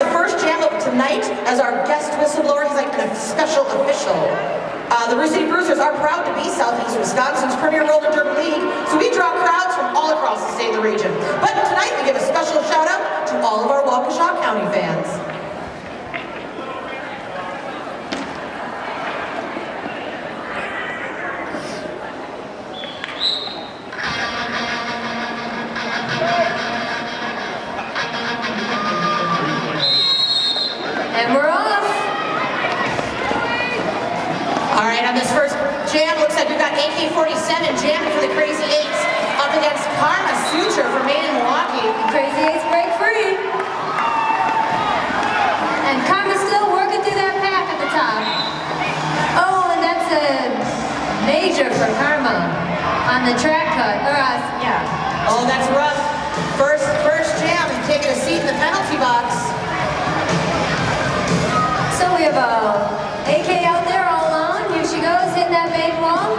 The first jam of tonight as our guest whistleblower. He's like a special official. The Roo City Bruisers are proud to be Southeast Wisconsin's premier roller derby league, so we draw crowds from all across the state and the region. But tonight we give a special shout out to all of our Waukesha County fans. And we're off. All right, on this first jam, looks like we've got AK-47 jamming for the Crazy Eights up against Karma Suture for Maiden, Milwaukee. Crazy Eights break free. And Karma's still working through that pack at the top. Oh, and that's a major for Karma on the track cut. Yeah. Oh, that's rough. First jam and taking a seat in the penalty box. So we have a AK out there all alone. Here she goes, hitting that big wall.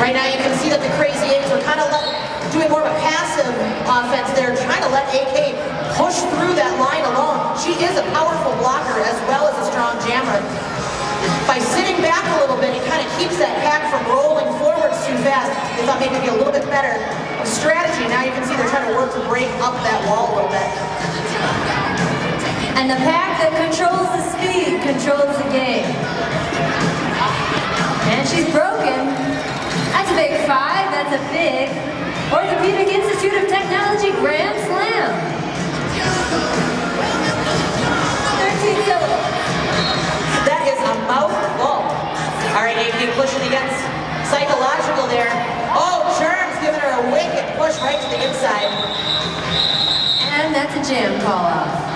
Right now you can see that the Crazy Eights are kind of doing more of a passive offense. They're trying to let AK push through that line alone. She is a powerful blocker as well as a strong jammer. By sitting back a little bit, it kind of keeps that pack from rolling forwards too fast. They thought maybe it'd be a little bit better of strategy. Now you can see they're trying to work to break up that wall a little bit. And the pack that controls the speed controls the game. And she's broken. That's a big 5. That's a big Orthopedic Institute of Technology Grand Slam. 13 syllables. That is a mouthful. All right, AK pushing against psychological there. Oh, Germ's giving her a wicked push right to the inside. And that's a jam call off.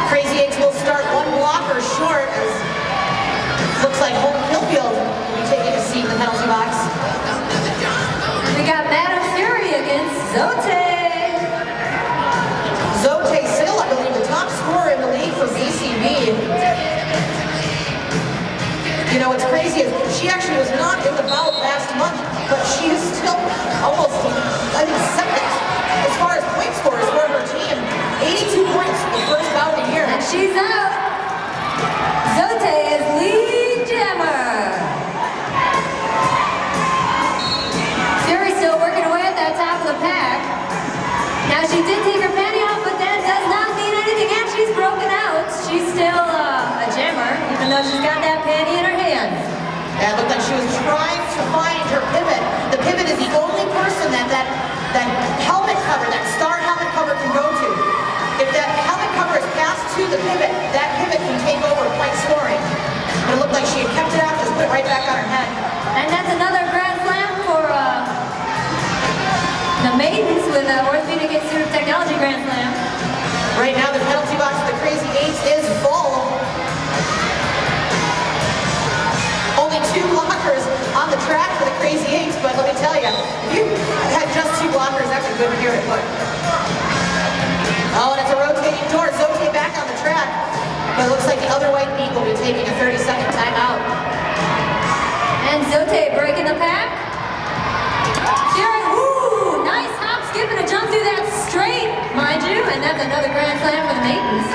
Crazy Eights will start one blocker short as looks like Home Hillfield will be taking a seat in the penalty box. We got Madam Fury against Zote. Zote still, I believe, the top scorer in the league for BCB. You know, what's crazy is she actually was not in the bout last month, but she is still almost, I think, second as far as point scorers for her team. 82 points for the first bout of the year. And she's out. Zote is lead jammer. Fury still working away at that top of the pack. Now she did take her panty off, but that does not mean anything. And she's broken out. She's still a jammer, even though she's got that panty in her hand. Yeah, it looked like she was trying to find her pivot. The pivot is the only person that helmet cover, that star helmet cover can go to. If that helmet cover is passed to the pivot, that pivot can take over point scoring. But it looked like she had kept it out, just put it right back on her head. And that's another grand slam for the Maidens with Orthopedic Institute of Technology Grand Slam. Right now, the penalty box of the Crazy Eights is full. Only 2 blockers on the track for the Crazy Eights, but let me tell you, if you had just 2 blockers, that's a good gear to put. Oh, and it's a rotating door. Zote back on the track, but it looks like the other white meat will be taking a 30-second timeout. And Zote breaking the pack. Fury, ooh, nice hop, skip, and a jump through that straight, mind you, and that's another grand slam for the Maidens.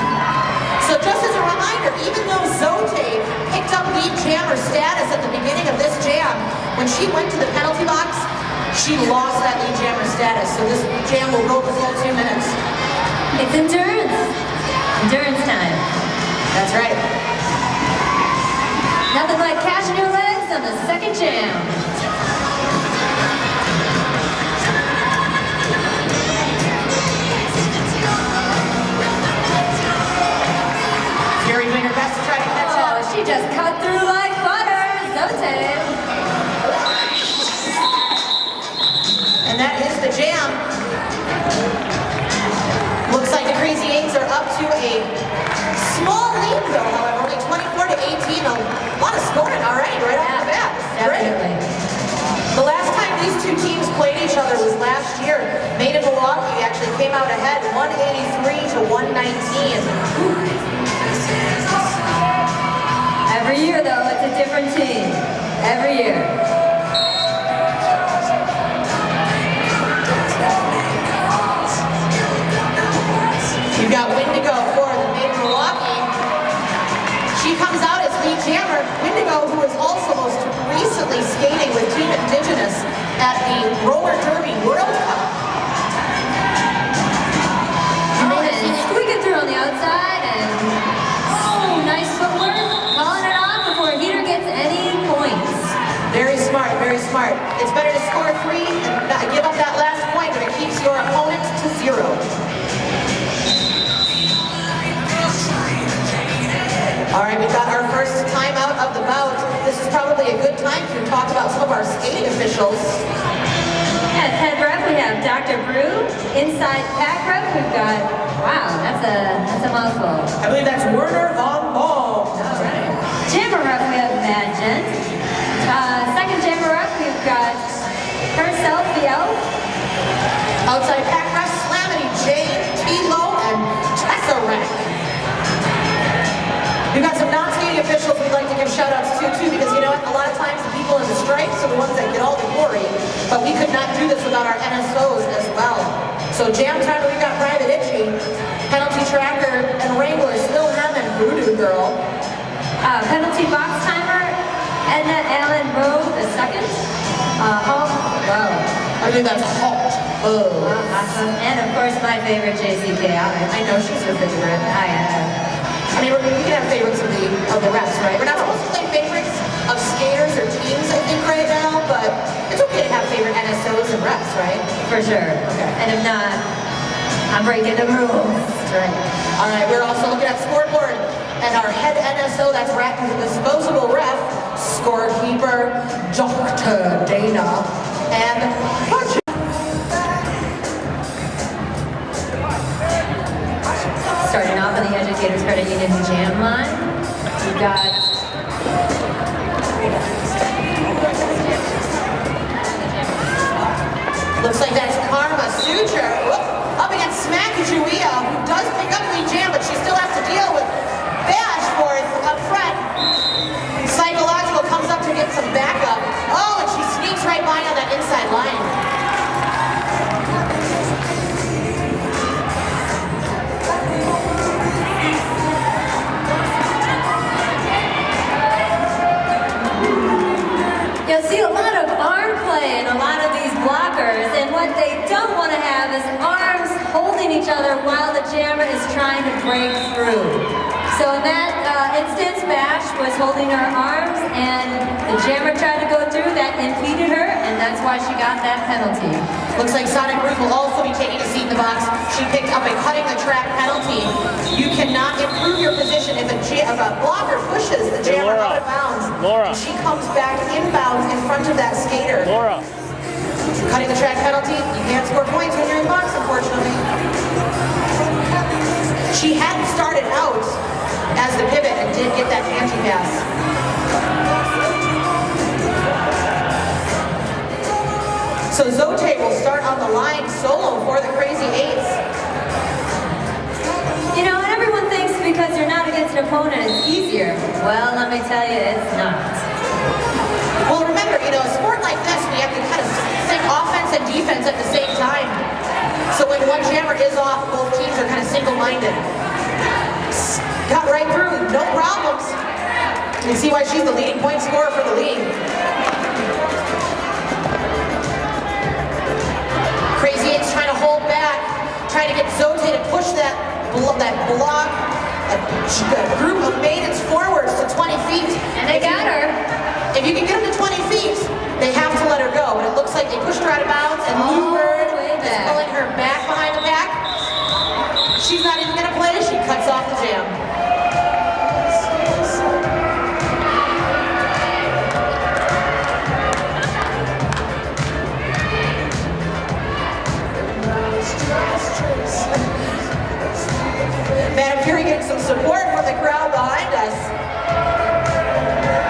So just as a reminder, even though Zote picked up lead jammer status at the beginning of this jam, when she went to the penalty box, she lost that lead jammer status. So this jam will go the full 2 minutes. It's endurance. Endurance time. That's right. Nothing like cashing your legs on the second jam. Fury doing her best to try to catch up. Oh, she just cut through like butter. Zote. And that is the jam. Looks like the Crazy Eights are up to a small lead though, however, only 24 to 18. A lot of scoring already right off the bat. Definitely. The last time these 2 teams played each other was last year. Maiden Milwaukee actually came out ahead 183 to 119. Every year though, it's a different team. Every year. at the Roller Derby World Cup. Squeaking through on the outside, and oh, nice footwork. Calling it on before Heater gets any points. Very smart, very smart. It's better to score 3 and not give up that last point, but it keeps your opponent to 0. All right, we've got our first timeout of the bout. This is probably a good time to talk about some of our skating officials. At head ref, we have Dr. Brew. Inside pack ref, we've got, wow, that's a mouthful. I believe that's Werner von Ball. All right. Jammer ref, we have Maiden. Second jammer ref, we've got herself, the elf. Outside pack ref, Slamity, Jane, T-Lo, and Tesseract. We've got some non-skating officials we'd like to give shout-outs to, too, because, you know what, a lot of times the people in the stripes are the ones that get all the glory, but we could not do this without our NSOs as well. So jam time, we've got Private Itchy, Penalty Tracker, and Wrangler, Still Hem, and Voodoo Girl. Penalty box timer, Edna Allen Rowe the second. Halt, wow. I think that's Halt. Oh. Awesome. And of course my favorite JCK. I know she's your favorite. I mean, we can have favorites of the refs, right? We're not supposed to play favorites of skaters or teams, I think, right now, but it's okay to have favorite NSOs and refs, right? For sure. Okay. And if not, I'm breaking the rules. That's right. All right, we're also looking at scoreboard, and our head NSO, that's wrapped as a disposable ref, scorekeeper, Dr. Dana, and Roger. Starting off on the Educators Credit Union Jam line, we've got looks like that's Karma Suture. Whoop. Up against Smacky Julia, who does pick up lead jam, but she still has to deal with Bashforth up front. Psychological comes up to get some backup. Oh, and she sneaks right by on that inside line. You'll see a lot of arm play in a lot of these blockers, and what they don't want to have is arms holding each other while the jammer is trying to break through. So in that instance, Bash was holding her arms, and the jammer tried to go through. That impeded her, and that's why she got that penalty. Looks like Sonic Ruth will also be taking a seat in the box. She picked up a cutting the track penalty. You cannot improve your position if a blocker pushes the jammer out of bounds. Laura. She comes back inbounds in front of that skater. Laura. Cutting the track penalty, you can't score points when you're in the box, unfortunately. She hadn't started out as the pivot and did get that anti-pass. So Zote will start on the line solo for the Crazy Eights. You know, and everyone thinks because you're not against an opponent, it's easier. Well, let me tell you, it's not. Well, remember, you know, a sport like this, we have to kind of think offense and defense at the same time. So when one jammer is off, both teams are kind of single-minded. Got right through, no problems. You can see why she's the leading point scorer for the league. Crazy Eights trying to hold back, trying to get Zote to push that block, a group of Maidens forwards to 20 feet. And they got her. If you can get them to 20 feet, they have to let her go. But it looks like they pushed her out of bounds, and Lou Bird is pulling her back behind the back. She's not even going to play. She cuts off the jam. Madam Fury getting some support from the crowd behind us.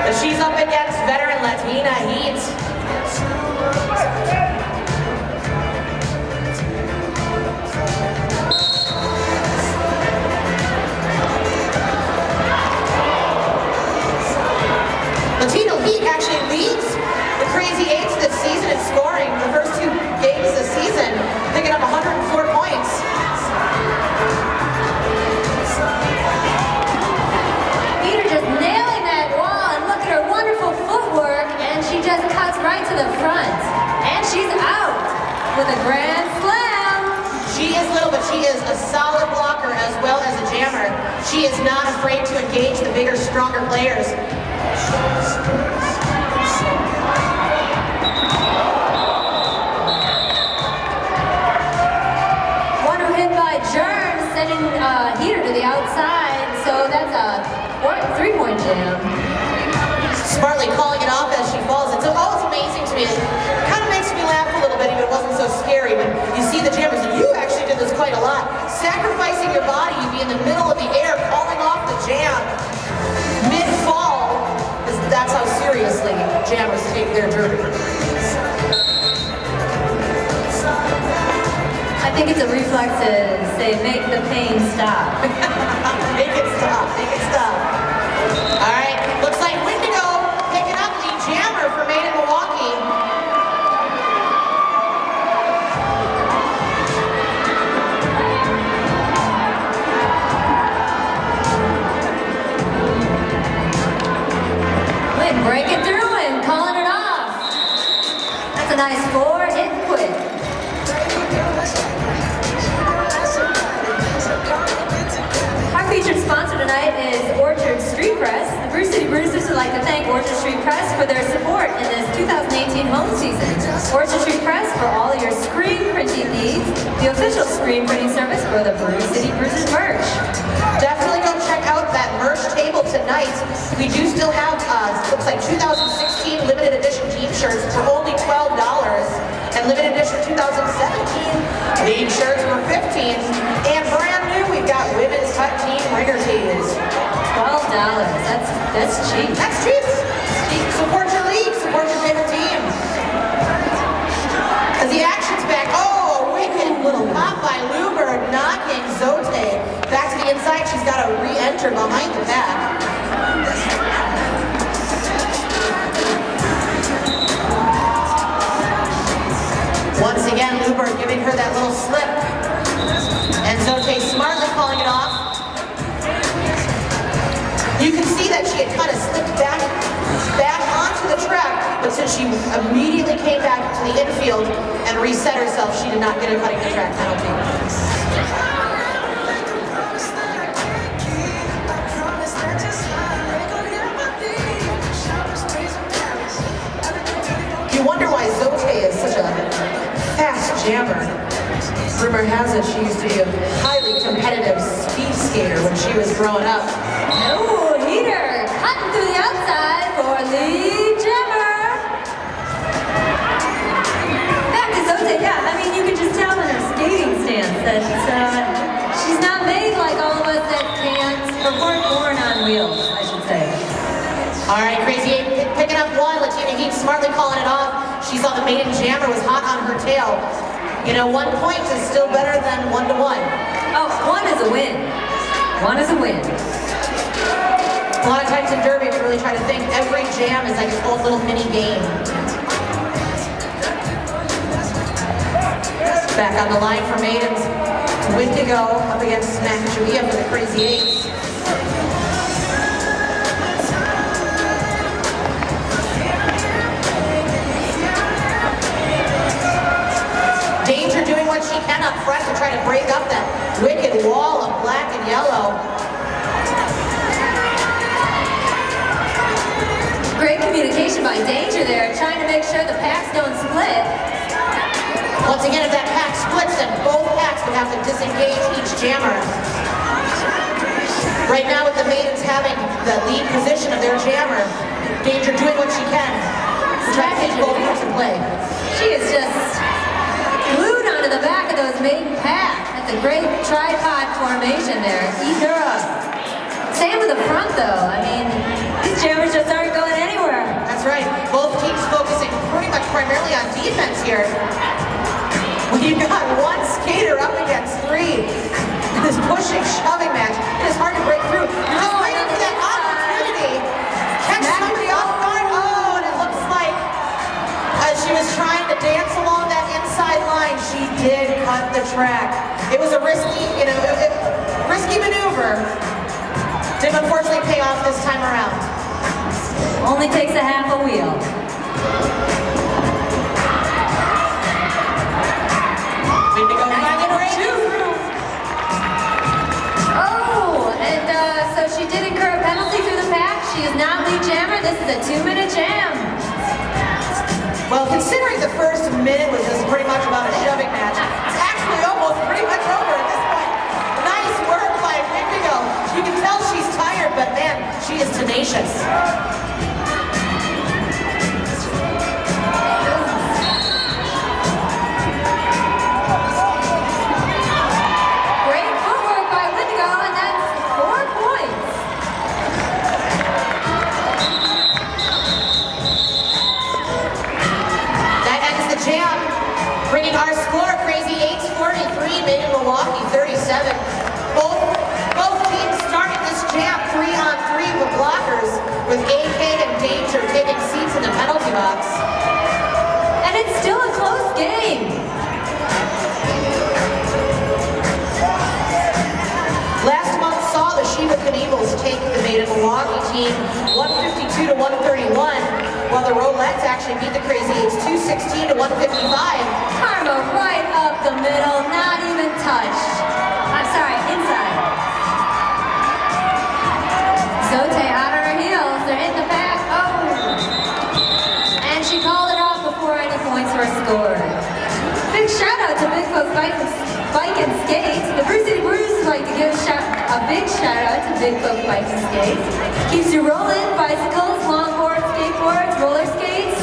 As she's up against veteran Latina Heat. with a grand slam. She is little, but she is a solid blocker as well as a jammer. She is not afraid to engage the bigger, stronger players. One hit by Germ, sending Heater to the outside. So that's a 3-point jam. Smartly calling it off as she falls. It's always amazing to me. It kind of makes me laugh a little bit, even if it wasn't so scary. When you see the jammers, and you actually did this quite a lot. Sacrificing your body, you'd be in the middle of the air, calling off the jam mid-fall. That's how seriously jammers take their derby. I think it's a reflex to say, make the pain stop. Make it stop, make it stop. All right, looks like Wendigo picking up the jammer for Maiden Milwaukee. Win, breaking through and calling it off. That's a nice 4-hit quit. Our featured sponsor tonight is Orchard Street Press. The Brew City Bruisers would like to thank Orchard Street Press for their support in this 2018 home season. Orchard Street Press for all your screen printing needs, the official screen printing service for the Brew City Bruisers merch. Definitely go check out that merch table tonight. We do still have, looks like 2016 limited edition team shirts for only $12. And limited edition 2017 team shirts for $15. And brand new, we've got women's cut team ringer tees. $12. That's cheap. That's cheap. Support your league, support your favorite team. As the action's back, oh, a wicked little pop by Luber, knocking Zote back to the inside. She's got to re-enter behind the back. Once again, Luber giving her that little slip. And Zote smartly calling it off. You can see that she had kind of slipped back onto the track, but since she immediately came back to the infield and reset herself, she did not get a cutting the track penalty. You wonder why Zote is such a fast jammer. Rumor has it she used to be a highly competitive speed skater when she was growing up. Oh, Heater cutting through the outside for the jammer. Back to Zote, yeah, I mean, you can just tell in her skating stance that she's not made like all of us that can't, or weren't born on wheels, I should say. All right, Crazy 8 picking up one. Latina Heat smartly calling it off. She saw the Maiden jammer was hot on her tail. You know, 1 point is still better than 1-1. Oh, 1 is a win. 1 is a win. A lot of times in Derby, we really try to think every jam is like its own little mini game. Back on the line for Maidens. Wendigo up against Smack Juvia for the Crazy 8s. Danger doing what she can up front to try to break up that wicked wall of black and yellow. Great communication by Danger there, trying to make sure the packs don't split. Once again, if that pack splits, then both packs would have to disengage each jammer. Right now, with the Maidens having the lead position of their jammer, Danger doing what she can to try to take both packs in play. She is just glued onto the back of those Maiden pack. That's a great tripod formation there. Eat her up. Same with the front though. I mean, these jammers just aren't going anywhere. That's right. Both teams focusing pretty much primarily on defense here. When you've got one skater up against 3, this pushing, shoving match, it is hard to break through. You're just waiting for that opportunity. Catch somebody off guard. Oh, and it looks like as she was trying to dance along that inside line, she did cut the track. It was a risky, risky maneuver. Didn't unfortunately pay off this time around. Only takes a half a wheel. this is a 2-minute jam. Well, considering the first minute was just pretty much about a shoving match, it's actually almost pretty much over at this point. Nice work by Indigo. You can tell she's tired, but man, she is tenacious. Great footwork by Indigo, and that's 4 points. That ends the jam, bringing our score, Crazy 8's 43, Maiden Milwaukee 37. Both teams started this jam 3-on-3 with blockers, with AK and Danger taking seats in the penalty box. And it's still a close game. Last month saw the Shiva Knievel's take the Maiden Milwaukee team 152 to 131, while the Rolettes actually beat the Crazy 8's 216 to 155. Karma right up the middle, not even touched. I'm sorry, inside. Zote out on her heels, they're in the back. Oh! And she called it off before any points were scored. Big shout out to Big Folk Bike and Skate. The Brew City Brews would like to give a big shout out to Big Folk Bike and Skate. Keeps you rolling, bicycles, longboards, skateboards, roller skates,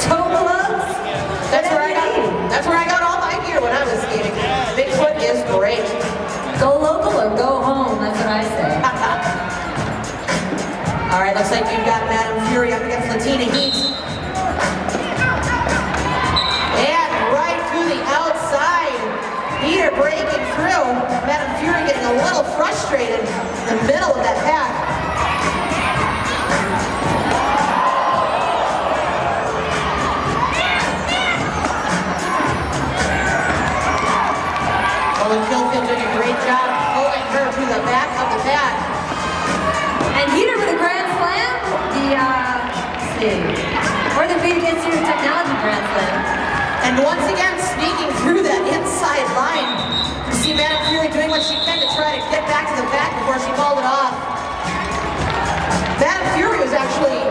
toe gloves. That's where I got all my gear when I was skating. Bigfoot is great. Go local or go home, that's what I say. All right, looks like you've got Madam Fury up against Latina Heat. And right to the outside. Heater breaking through. Madam Fury getting a little frustrated in the middle of that pack. Owen Kilfield doing a great job pulling her to the back of the pack. And Heater with a grand slam, or the Big Institute of Technology grand slam. And once again, sneaking through that inside line. You see Madam Fury doing what she can to try to get back to the back before she called it off. Madam Fury was actually,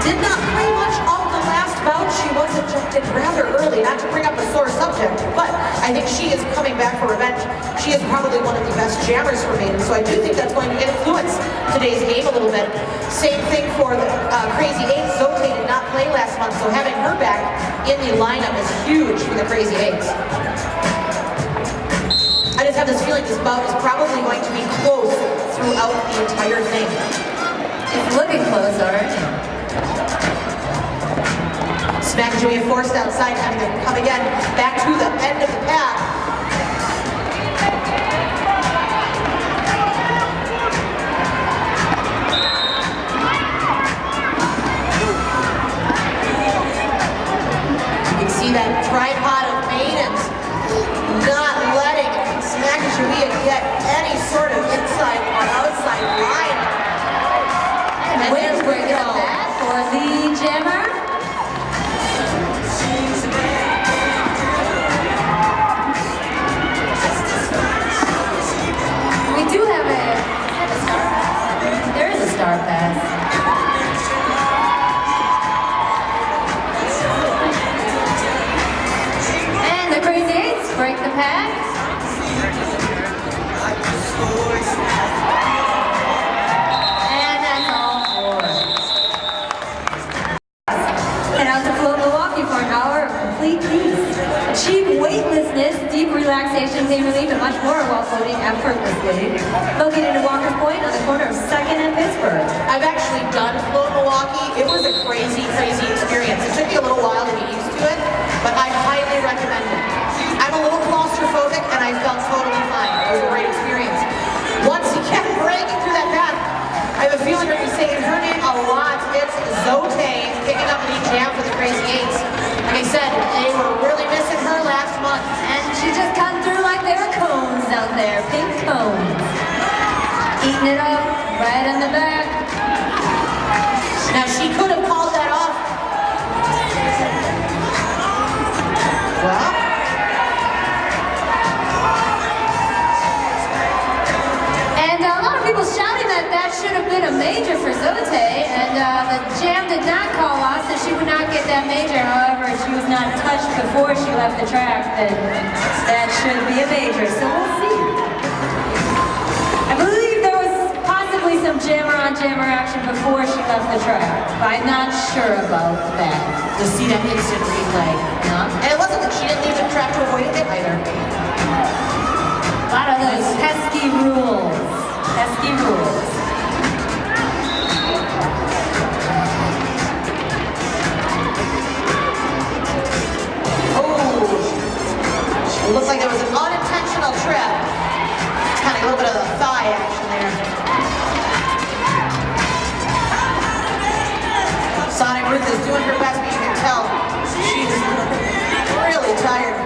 did not play much of the last bout. She was ejected rather early, not to bring up a sore subject, but I think she is coming back for revenge. She is probably one of the best jammers for Maiden, so I do think that's going to influence today's game a little bit. Same thing for the Crazy 8. Zote did not play last month, so having her back in the lineup is huge for the Crazy 8s. I just have this feeling this bout is probably going to be close throughout the entire thing. It's looking close, alright. Smack Joey forced outside, having to come again back to the end of the pack. You can see that tripod of Maidens not letting Smack Joey get any sort of inside or outside line. And wins break up that for the jammer. We do have a star pass. There is a star pass. And the Crazy 8s break the pack. And that's all four. Head out to Float Milwaukee for an hour of complete peace. Achieve weightlessness, deep relaxation, pain relief, and much more while floating effortlessly. Located in Walker's Point on the corner of 2nd and Pittsburgh. I've actually done Float Milwaukee. It was a crazy, crazy experience. It took me a little while to get used to it, but I highly recommend it. I'm a little claustrophobic, and I felt totally fine. It was a great experience. Once again, breaking through that path, I have a feeling we're going to be saying her name a lot. It's Zote picking up the jam for the Crazy 8s. Like I said, they were really missing her last month. And she just cut through like there were cones out there, pink cones. Eating it up, right in the back. Now she could have called that off. Well. And a lot of people shouting that that should have been a major for Zote, and punched before she left the track, then that should be a major, so we'll see. I believe there was possibly some jammer-on-jammer action before she left the track, but I'm not sure about that. To see that instant replay. No? And it wasn't that she didn't leave the track to avoid it either. A lot of those pesky rules. Pesky rules. Oh, it looks like there was an unintentional trip. Kind of a little bit of the thigh action there. Sonic Ruth is doing her best, but you can tell she's really tired.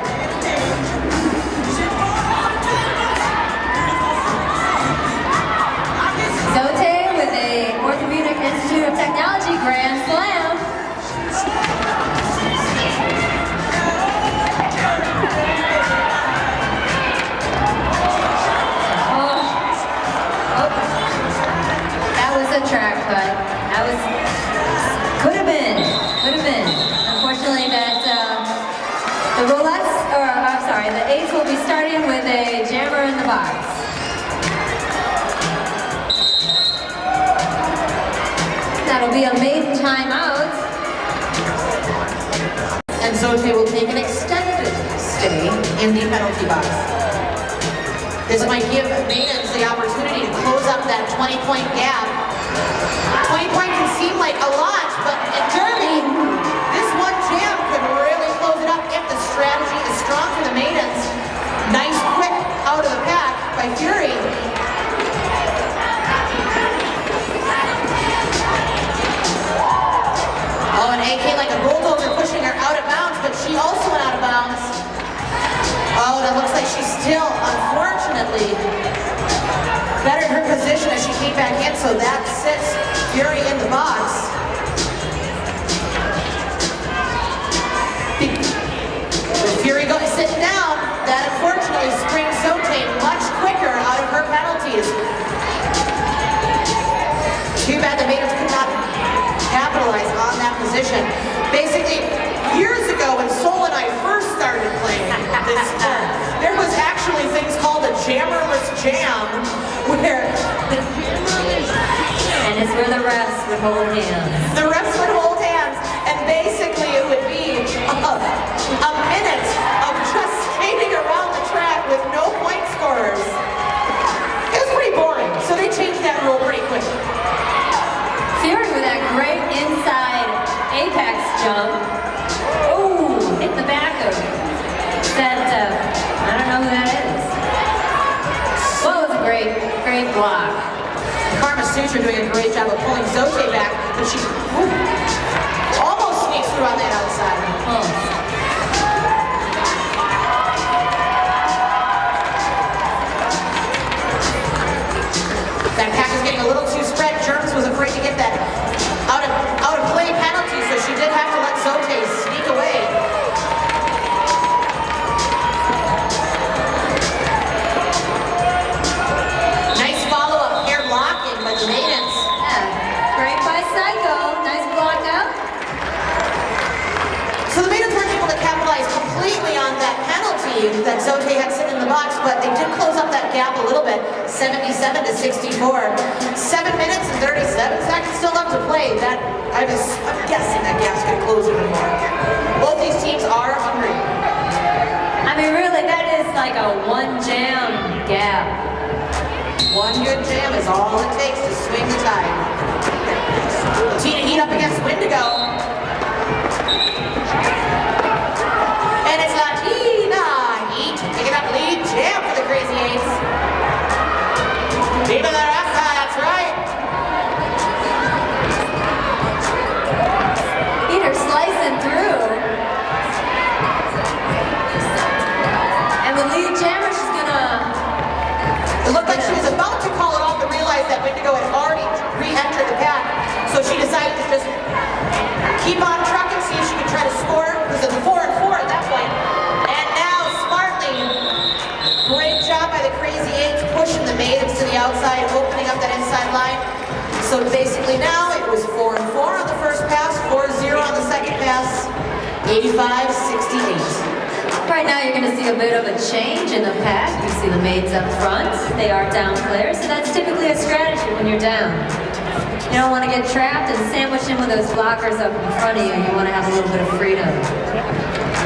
Zote with a Orthopedic Institute of Technology Grand Slam. Oh. That was a track cut. That was, could have been. Unfortunately, that the roulettes, or I'm sorry, the eights will be starting with a jammer in the box. That'll be a Maiden timeout. And Zote will take an extended stay in the penalty box. This might give Maidens the opportunity to close up that 20-point gap. 20 points can seem like a lot, but in Derby, this one jam could really close it up if the strategy is strong for the Maidens. Nice quick out of the pack by Fury. Oh, and AK like a bulldozer pushing her out of bounds, but she also went out of bounds. Oh, and it looks like she's still, unfortunately, bettered her position as she came back in, so that sits Fury in the box. With Fury going sitting down, that unfortunately springs Zote much quicker out of her penalties. Too bad the Maidens could not capitalize on that position. Basically, years ago when Sol and I first started playing this sport, there was actually things called a jammerless jam, where And it's where the refs would hold hands. the refs would hold hands, and basically it would be a minute of just skating around the track with no point scorers. It was pretty boring, so they changed that rule pretty quickly. Fury with that great inside apex jump. Oh, hit the back of that, I don't know who that is. Well, it was a great block. Karma Sutra doing a great job of pulling Zote back, but she almost sneaks through on that outside. That pack is getting a little too spread. Germs was afraid to get that out of play penalty, so she did have to let Zote sneak away. Nice follow-up hair blocking by the Maidens. Yeah, great by Psycho. Nice block out. So the Maidens weren't able to capitalize completely on that penalty that Zote had sitting in the box, but they did close up that gap a little bit, 77 to 64. 7 minutes and 37 seconds still left to play. That I'm guessing that gap's going to close even more. Both these teams are hungry. I mean, really, that is like a one jam gap. One good jam is all it takes to swing the tide. Tina Heat up against Wendigo. And it's Latina Heat picking up lead jam for the Crazy Eights. Viva la Raza, that's right. Peter slicing through. And the lead jammer, she's gonna... It looked like she was about to call it off and realize that Wendigo had already re-entered the pack. So she decided to just keep on trucking, see if she could try to score. It was at the 4-4 at that point. And now, smartly, great job by the Crazy Eights pushing the Maidens to the outside, opening up that inside line. So basically now it was 4-4 on the first pass, 4-0 on the second pass. 85-68. Right now you're going to see a bit of a change in the pack. You see the Maidens up front. They are down players, so that's typically a strategy when you're down. You don't want to get trapped and sandwiched in with those blockers up in front of you. You want to have a little bit of freedom.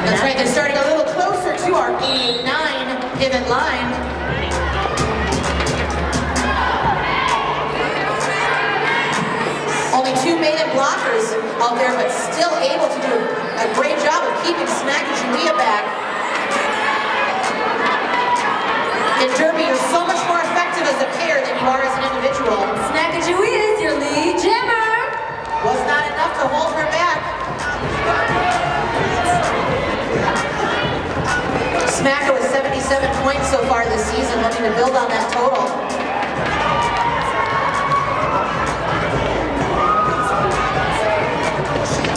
That's right, they're starting a little closer to our 88-9 pivot line. Only 2 Maiden blockers out there, but still able to do a great job of keeping Smack and Julia back. In Derby, you're so much more effective as a pair than you are as an individual. Smack and Julia is your lead jammer. Was not enough to hold her back. Smacker with 77 points so far this season, looking to build on that total.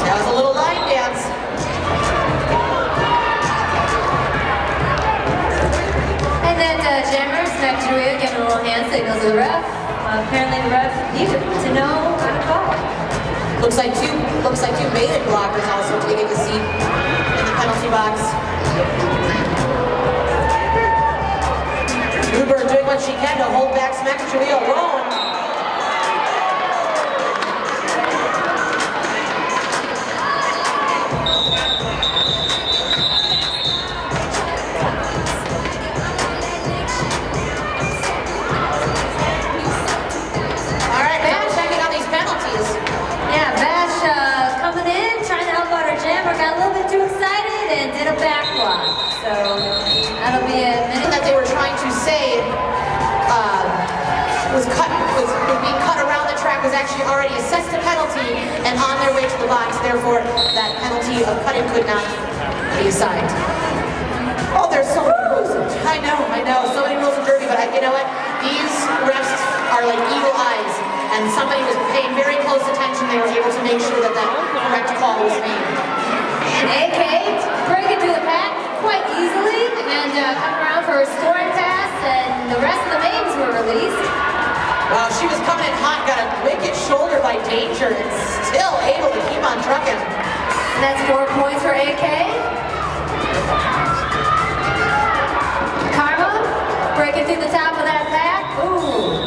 That was a little line dance. And that jammer, Smack Julia, giving a little hand signal to the ref. Apparently the ref needed to know how to call. Looks like two Maiden blockers also taking a seat in the penalty box. Gruber doing what she can to hold back Smack and Julia alone. Got a little bit too excited and did a back block. So that'll be a minute. That they were trying to say was being cut around the track was actually already assessed a penalty and on their way to the box. Therefore, that penalty of cutting could not be assigned. Oh, there's so many rules. I know, so many rules in Derby, but you know what? These refs are like eagle eyes, and somebody was paying very close attention. They were able to make sure that that correct call was made. And AK breaking through the pack quite easily and coming around for a scoring pass, and the rest of the Maidens were released. Wow, she was coming in hot, got a wicked shoulder by Danger, and still able to keep on trucking. And that's 4 points for AK. Karma breaking through the top of that pack. Ooh.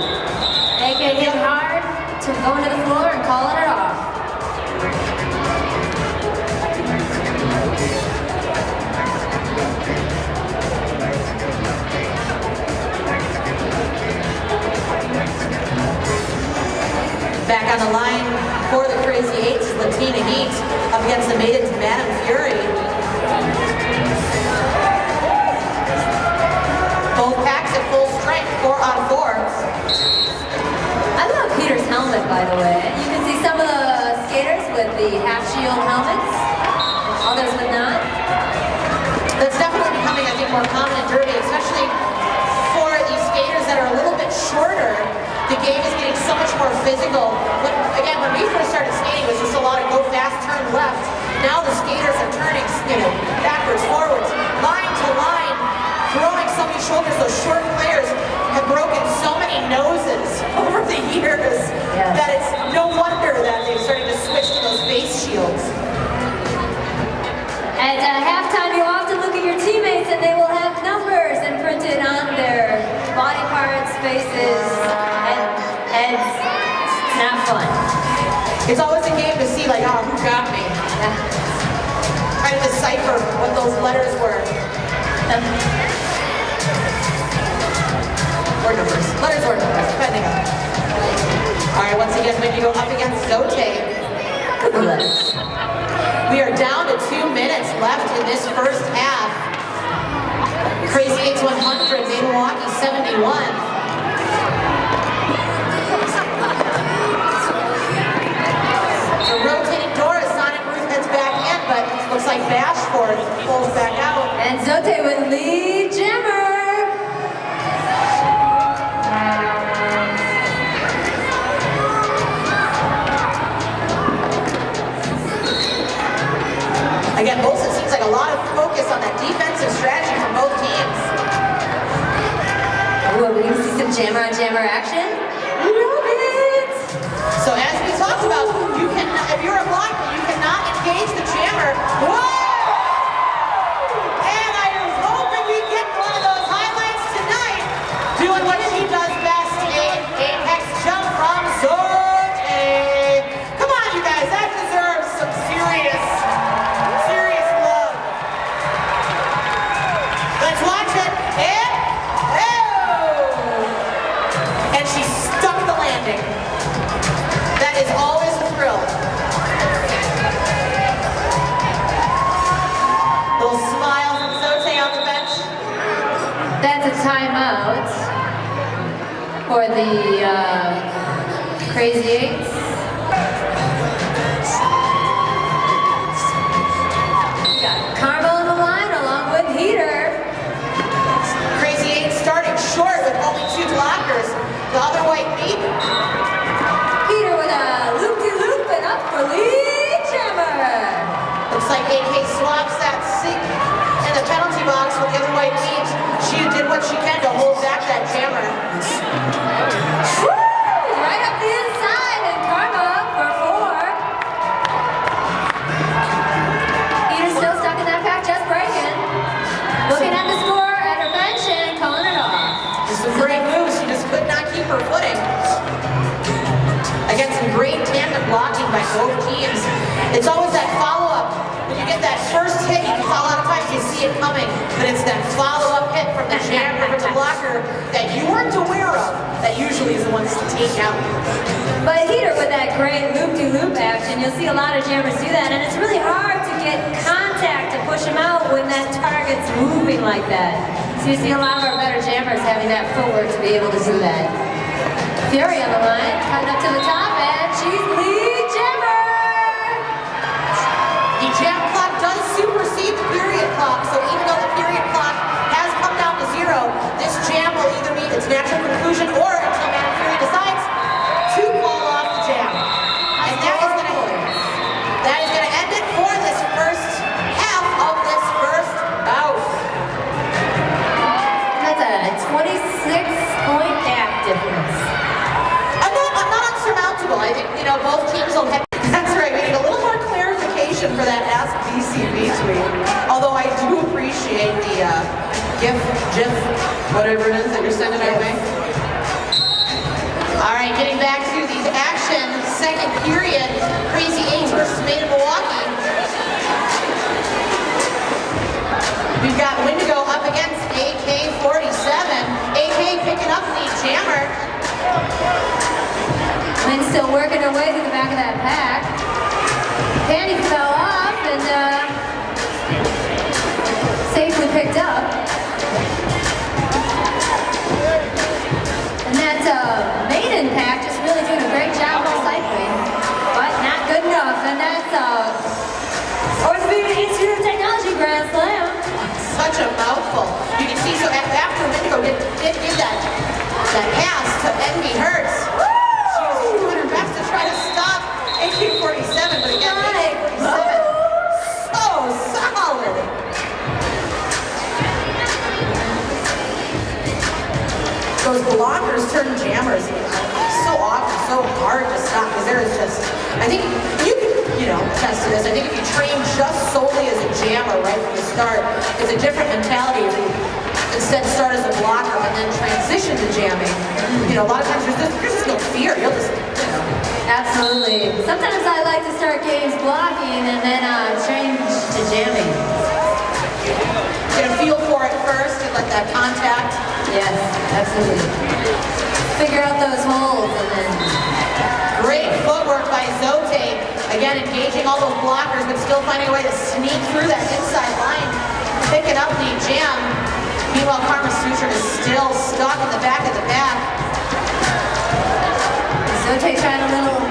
AK hitting hard to go into the floor and calling it off. Back on the line for the Crazy Eights is Latina Heat up against the Maidens, Madam Fury. Both packs at full strength, 4-on-4. I love Peter's helmet, by the way. You can see some of the skaters with the half-shield helmets, others with not. That's definitely becoming, I think, more common in Derby, especially for these skaters that are a little bit shorter. The game is getting so much more physical. But again, when we first started skating, it was just a lot of go fast, turn left. Now the skaters are turning, backwards, forwards, line to line, throwing so many shoulders. Those short players have broken so many noses over the years that it's no wonder that they're starting to switch to those face shields. At halftime, you often look at your teammates and they will have numbers imprinted on their body parts, faces, and heads. It's not fun. It's always a game to see, like, oh, who got me? Trying to decipher what those letters were. Or numbers. Letters or numbers, depending on. All right, once again, we go up against Zote. We are down to 2 minutes left in this first half. Crazy Eights 100, Milwaukee 71. The rotating door as Sonic Ruth heads back in, but looks like Bashford pulls back out. And Zote with lead jammer. Again, both, it seems like a lot of focus on that defensive strategy from both teams. Ooh, we can see some jammer on jammer action. Love it! So as we talked about, you can, if you're a blocker, you cannot engage the jammer. Whoa! a timeout for the Crazy Eights. We got Carmel on the line along with Heater. Crazy Eights starting short with only 2 blockers. The other white beat. Heater with a loop-de-loop and up for lead jammer. Looks like AK swaps that sink in the penalty box with the other white beat. She did what she can to hold back that jammer. Woo! Right up the inside and Karma for 4. Heater's still stuck in that pack, just breaking. Looking at the score at her bench and calling it off. Just some great moves. She just could not keep her footing. Again, some great tandem blocking by both teams. It's always that follow-up. When you get that first hit, a lot of times you see it coming, but it's that follow-up hit from the jammer or the blocker that you weren't aware of that usually is the ones to take out. But Heater with that great loop-de-loop action, you'll see a lot of jammers do that, and it's really hard to get contact to push them out when that target's moving like that. So you see a lot of our better jammers having that footwork to be able to do that. Fury on the line, coming up to the top, and she's lead jammer! The jam clock does supersede the period clock, so even though the period clock has come down to 0, this jam will either meet its natural conclusion or until Man Fury decides to call off the jam. And that is going to end it for this first half of this first bout. That's a 26-point gap difference. I'm not unsurmountable. I think, both teams will have... That's right, we need a little more clarification for that Ask BCB tweet. Although I do appreciate the GIF, whatever it is that you're sending our way. All right, getting back to the action, second period, Crazy Eights versus Maiden Milwaukee. We've got Wendigo up against AK-47. AK picking up the jammer. Lynn still working her way through the back of that pack. Panty fell off and safely picked up. And that Maiden pack just really doing a great job recycling, but not good enough. And that's Orthopedic Institute of Technology Grand Slam. Such a mouthful. You can see, so after Wendigo did that pass to Envy Hertz, she was doing her best to try to stop AK-47, but again, AK-47, so solid. Those blockers turn jammers so often, so hard to stop, because there is just, I think, you can, attest to this, I think if you train just solely as a jammer right from the start, it's a different mentality to instead start as a blocker and then transition to jamming. A lot of times there's just no fear, you'll just, Absolutely. Sometimes I like to start games blocking and then change to jamming. Get a feel for it first and let that contact. Yes, absolutely. Figure out those holes and then... Great footwork by Zote. Again, engaging all those blockers, but still finding a way to sneak through that inside line, picking up the jam. Meanwhile, Karma Sutra is still stuck in the back of the pack. Zote trying a little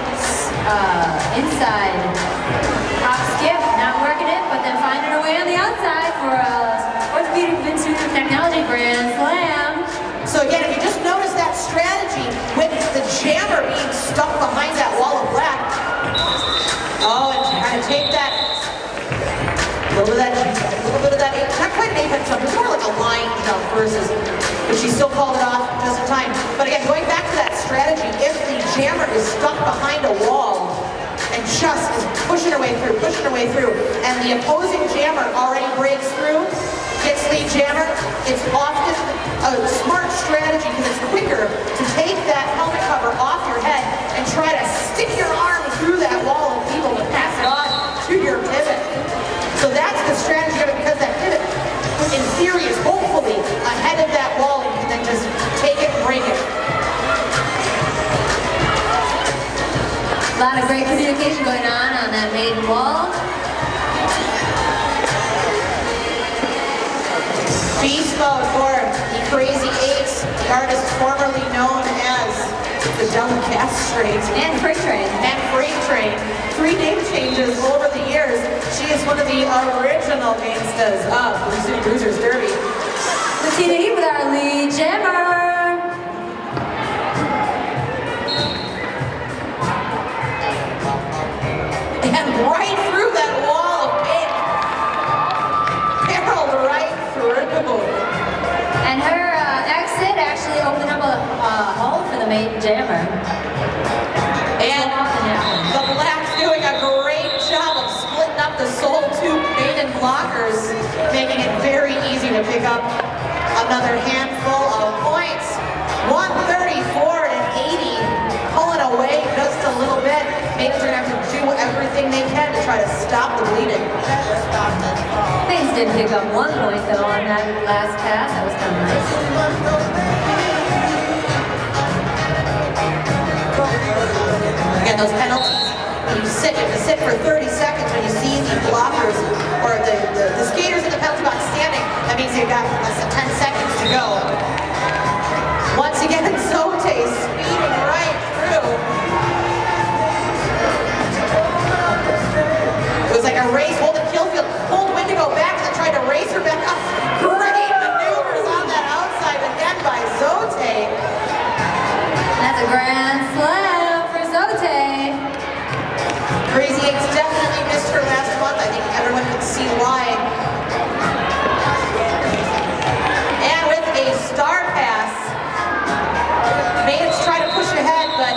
inside hop skip, not working it, but then finding her way on the outside for Orthopedic Institute of Technology Grand Slam. So again, if you just notice that strategy with the jammer being stuck behind that wall of black. Oh, and trying to take that, a little bit of that, not quite an apex jump, it's more like a line jump versus, but she still called it off just in time. But again, going back to that strategy, if the jammer is stuck behind a wall and just is pushing her way through, and the opposing jammer already breaks through, gets the jammer, it's often a smart strategy because it's quicker to take that helmet cover off your head and try to stick your arm through that wall of people to pass it on to your pivot. So that's the strategy of it, because that pivot, in theory, is hopefully ahead of that wall and you can then just take it and break it. A lot of great communication going on that Maiden wall. Beast mode for the Crazy Eights, the artist formerly known as the Dumb Castrate. And Freight Train. And Freight Train. 3 name changes over the years. She is one of the original gangstas of Blue City Cruisers Derby. Let's see the heat with our lead jammer. And right through that wall of pink. Barreled right through. And her exit actually opened up a hole for the Maiden jammer. And the Blacks doing a great job of splitting up the sole 2 Maiden blockers, making it very easy to pick up another handful of points. 134 to 80, pulling away just a little bit. Maidens are going to have to do everything they can to try to stop the bleeding. Maidens did pick up 1 point though on that last pass. That was kind of nice. Again, those penalties, when you have to sit for 30 seconds when you see the blockers or the skaters in the penalty box standing, that means they've got less than 10 seconds to go. Once again, Zote speeding right through. It was like a race. Holden Killfield pulled Windigo back and tried to race her back up. Great maneuvers on that outside again by Zote. That's a grand slam for Zote. Crazy Eights definitely missed her last month. I think everyone can see why. And with a star pass, Maidens try to push ahead, but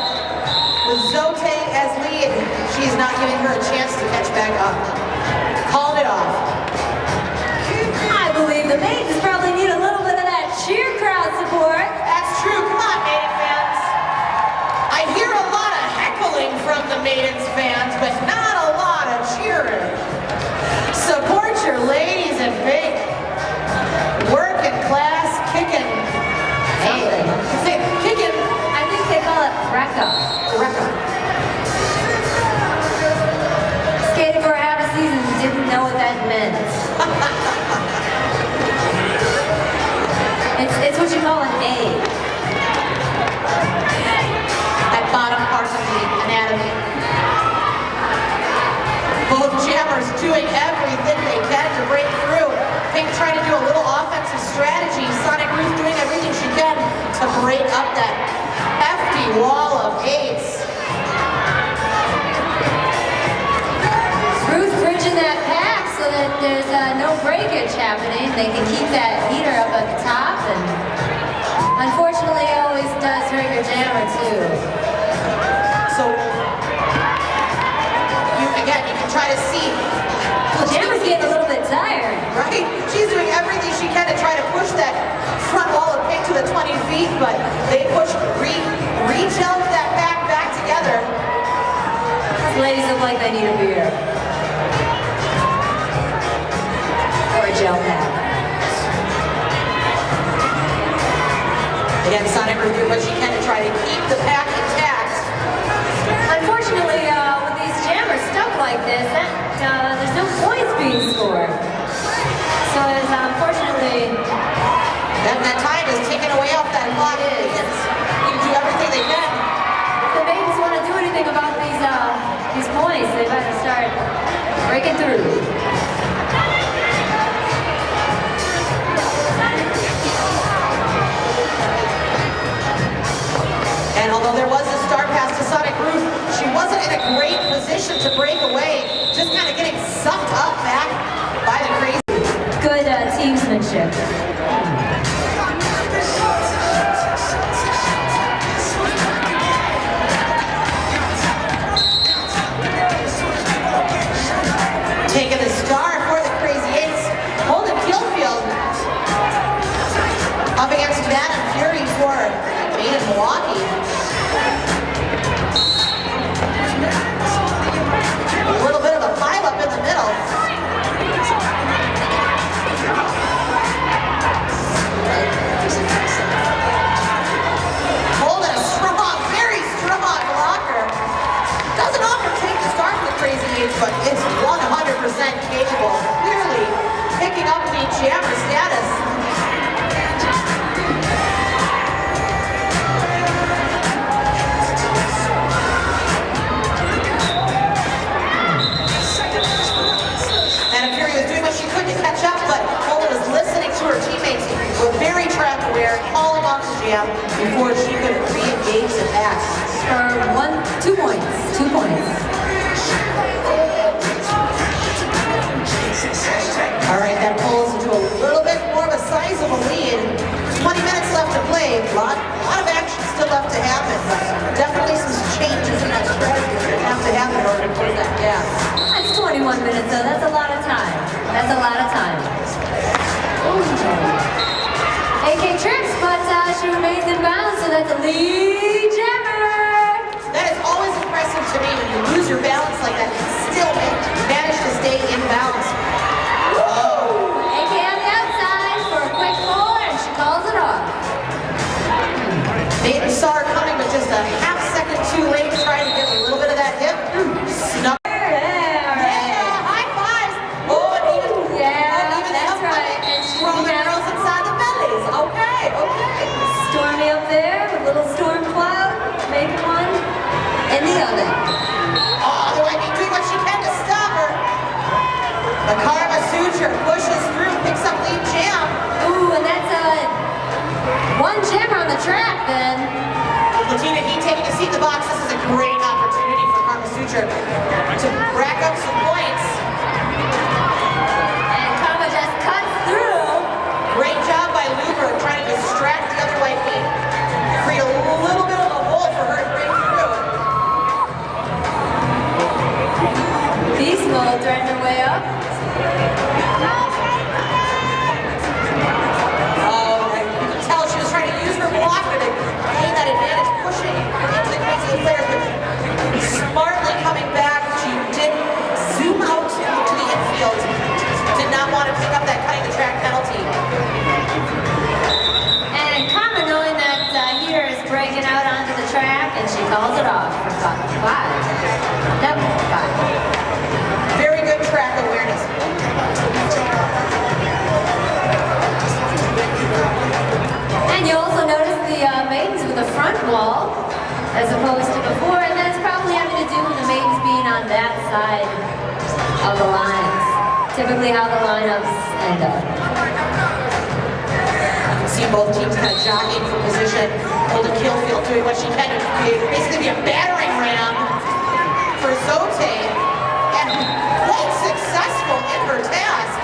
with Zote as lead, she's not giving her a chance to catch back up. Called it off. I believe the Maidens probably need a little bit of that cheer crowd support. That's true. Come on, Maiden fans. I hear a lot of heckling from the Maidens fans, but not a lot of cheering. Support your ladies in pink. Working class, kicking. Hey. Kicking. I think they call it Recca. Skated for half a season, didn't know what that meant. It's what you call an A. That bottom part of the anatomy. Both jammers doing everything they can to break through. Pink trying to do a little offensive strategy. Sonic Ruth doing everything she can to break up that hefty wall of eights. Ruth bridging that pack so that there's no breakage happening. They can keep that heater up at the top, and unfortunately it always does hurt your jammer too. So, you can try to see. The jammer's getting a little bit tired. Right? She's doing everything she can to try to push that front wall of pink to the 20 feet, but they reach out that back together. These ladies look like they need a beer. Or a gel pack. Again, Sonic will do what she can to try to keep the pack intact. Unfortunately, with these jammers stuck like this, there's no points being scored. So it's unfortunately... That time is taken away off that clock. You can do everything they can. If the Maidens want to do anything about these points, they better start breaking through. And although there was a star pass to Sonic Ruth, she wasn't in a great position to break away, just kind of getting sucked up back by the Crazy. Good teamsmanship. Taking the star for the Crazy Eights, Holden Killfield up against Madden Fury for Maiden Milwaukee. A little bit of a pile up in the middle. Holden, a strong, very strong blocker. Doesn't often take the start for the Crazy Eights, but it's 100% capable. Clearly picking up the jammer status. jam before she could re-engage the pack. For 2 points. 2 points. All right, that pulls into a little bit more of a sizable lead. 20 minutes left to play. A lot of action still left to happen, but definitely some changes in that strategy that have to happen in order to close that gap. That's 21 minutes though. That's a lot of time. That's a lot of time. AK trips, but she remains in bounds, so that's a lead jammer. That is always impressive to me when you lose your balance like that and still manage to stay in balance. AK on the outside for a quick 4, and she calls it off. Maiden saw her coming, but just a half second too late, trying to get a little bit of that hip. Snuck. Stormy up there, a little storm cloud, maybe one in the oven. Oh, they might be doing what she can to stop her. The Karma Suture pushes through, picks up lead jam. Ooh, and that's one jammer on the track then. Latina Heat taking a seat in the box. This is a great opportunity for Karma Suture to rack up some points. And Karma just cuts through. Great job by Luber trying to distract the other white feet. Create a little bit of a hole for her to break through. Beast mode threading her way up. Oh, you can tell she was trying to use her blocker to gain that advantage, pushing into the crazy players, but smartly coming back. She did zoom out to the infield. Did not want to pick up that cutting the track penalty. And Karma knowing that Heater is breaking out onto the track, and she calls it off for 5. Nope, 5. Very good track awareness. And you also notice the Maidens with a front wall as opposed to before, and that's probably having to do with the Maidens being on that side of the lines. Typically how the lineups end up. You can see both teams kind of jockeying for position. Golden Killfield doing what she can to basically be a battering ram for Zote, and quite successful in her task.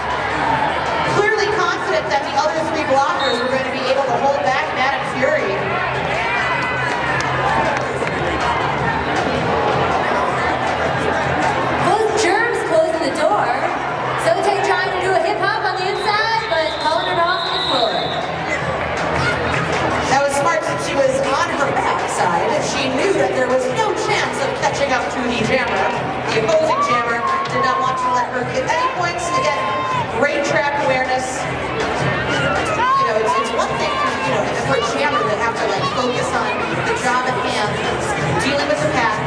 Clearly confident that the other 3 blockers were going to be able to hold back Madam Fury. Both germs closing the door. Zote trying to do a hip hop on the inside, but calling it off on the floor. That was smart since she was on her backside. She knew that there was no chance of catching up to the jammer. The opposing jammer did not want to let her get any points. Again, great track awareness. You know, it's one thing for a jammer to have to like focus on the job at hand, dealing with the pack,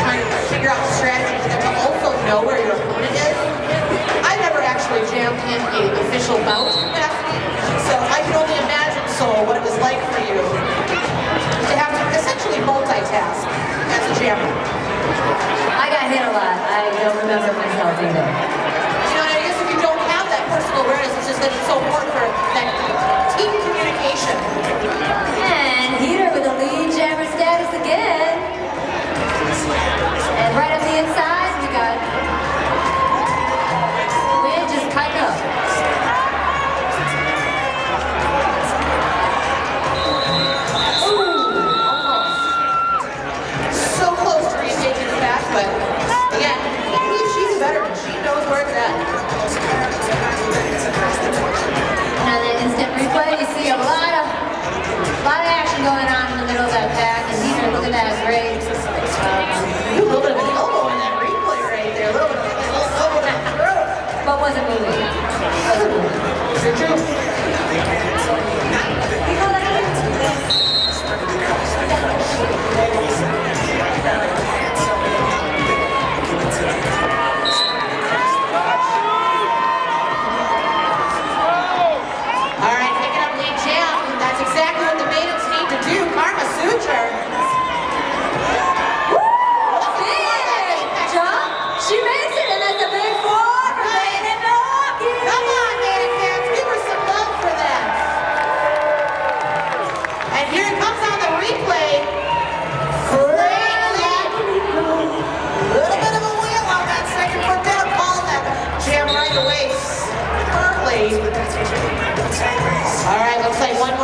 trying to figure out the strategy, but then to also know where your opponent is. I've never actually jammed in an official bout capacity, so I can only imagine what it was like for you to have to essentially multitask as a jammer. I got hit a lot. I don't remember myself either. You know, I guess if you don't have that personal awareness, it's just that it's so important for that team communication. And Heater with a lead jammer status again. And right up the inside, we got Wind just cutting up. But again, I believe she's better and she knows where it's at. Now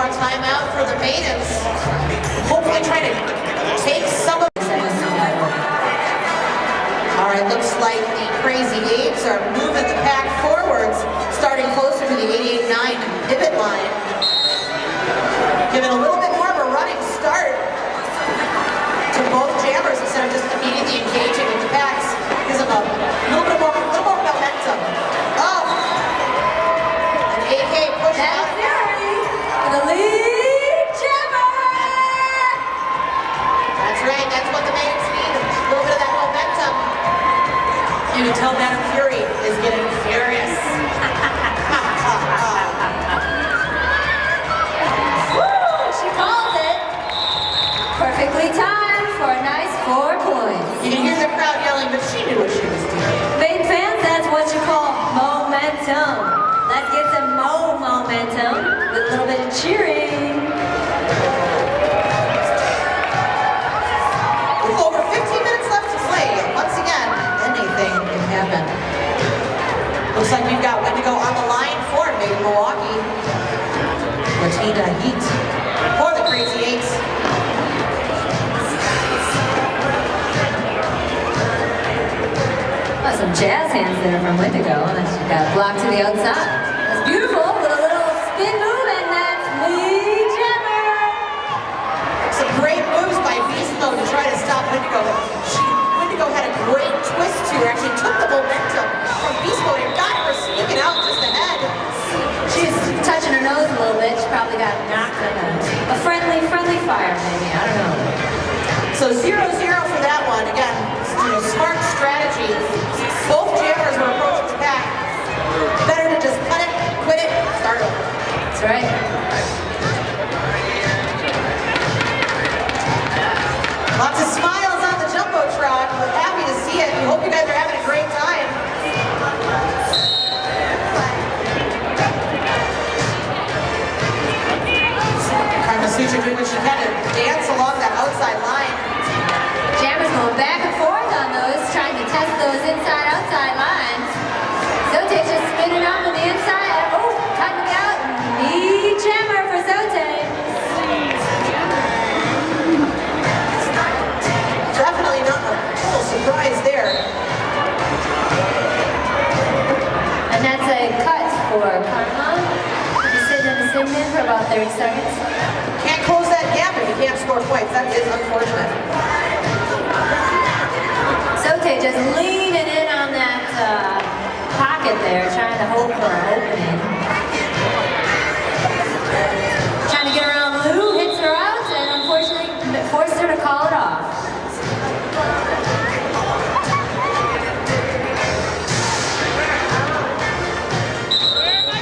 more timeout for the Maidens. Hopefully trying to take some of this. All right, looks like the Crazy Eights are moving the pack forwards, starting closer to the 88-9 pivot line. Giving a little bit more of a running start to both jammers instead of just immediately engaging with the packs. Gives them a little more momentum. Oh! And AK pushed out. Fury for the lead jammer! That's right, that's what the Maidens need. A little bit of that momentum. You can tell Madam Fury is getting furious. She calls it. Perfectly timed for a nice 4 points. You can hear the crowd yelling, but she knew what she was doing. Maiden fans, that's what you call momentum. Let's get some momentum with a little bit of cheering. With over 15 minutes left to play, once again, anything can happen. Looks like we've got Wendigo on the line for Maiden Milwaukee. Latina Heat for the Crazy Eights. Oh, some jazz hands there from Wendigo, and she got blocked to the outside. That's beautiful with a little spin move, and that's lead jammer. Some great moves by Beast Mode to try to stop Wendigo. Wendigo had a great twist to her, actually took the momentum from Beast Mode and got her sneaking out just ahead. She's touching her nose a little bit. She probably got knocked on a friendly fire, maybe. I don't know. So 0-0 for that one. Again, smart strategy. Both jammers were approaching the pack. Better to just cut it, quit it, start over. That's right. Lots of smiles on the Jumbotron. We're happy to see it. We hope you guys are having a great time. Suture doing what she can to dance along that outside line. Jammers going back and forth on those, trying to test those inside-outside lines. Zote just spinning up on the inside. Oh, cutting it out. Knee jammer for Zote. Definitely not a little surprise there. And that's a cut for Karma. He's sitting in the Signet for about 30 seconds. Can't close that gap if you can't score points. That is unfortunate. Zote just leaning in on that pocket there, trying to hope for an opening. Trying to get around Lou, hits her out, and unfortunately forced her to call it off.